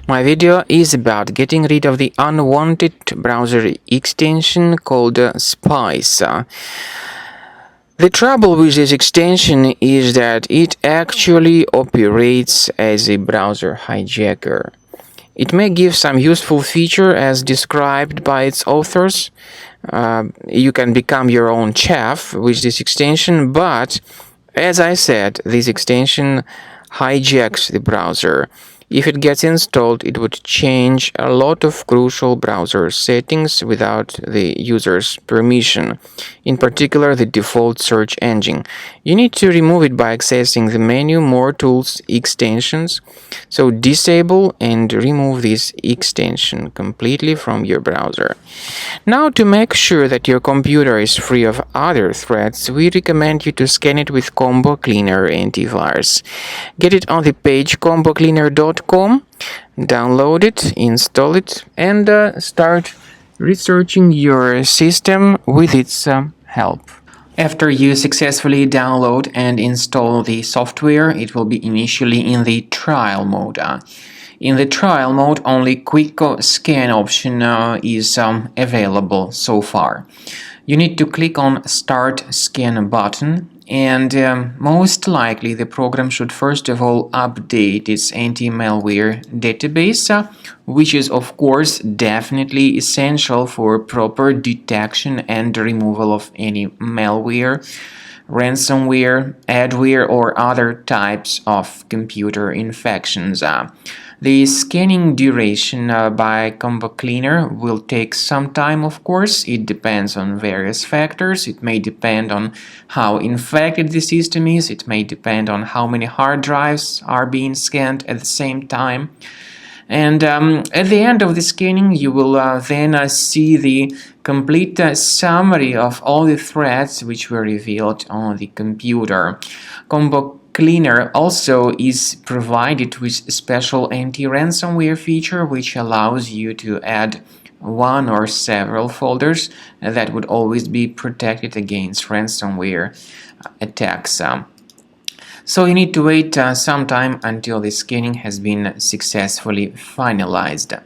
My video is about getting rid of the unwanted browser extension called Spice. The trouble with this extension is that it actually operates as a browser hijacker. It may give some useful feature as described by its authors. You can become your own chef with this extension, but as I said, this extension hijacks the browser. If it gets installed, it would change a lot of crucial browser settings without the user's permission, in particular the default search engine. You need to remove it by accessing the menu More Tools Extensions. So disable and remove this extension completely from your browser. Now, to make sure that your computer is free of other threats, we recommend you to scan it with Combo Cleaner antivirus. Get it on the page combocleaner.com, download it, install it, and start researching your system with its help. After you successfully download and install the software, it will be initially in the trial mode. In the trial mode, only quick scan option is available so far. You need to click on Start Scan button, and most likely the program should first of all update its anti-malware database, which is of course definitely essential for proper detection and removal of any malware, ransomware, adware, or other types of computer infections. The scanning duration by Combo Cleaner will take some time, of course. It depends on various factors. It may depend on how infected the system is. It may depend on how many hard drives are being scanned at the same time. And at the end of the scanning, you will then see the complete summary of all the threats which were revealed on the computer. Combo Cleaner also is provided with a special anti-ransomware feature which allows you to add one or several folders that would always be protected against ransomware attacks. So you need to wait some time until the scanning has been successfully finalized.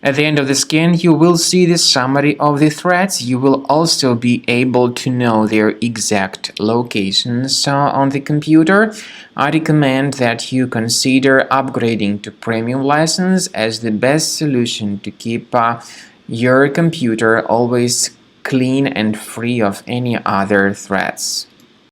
At the end of the scan, you will see the summary of the threats. You will also be able to know their exact locations on the computer. I recommend that you consider upgrading to premium license as the best solution to keep your computer always clean and free of any other threats.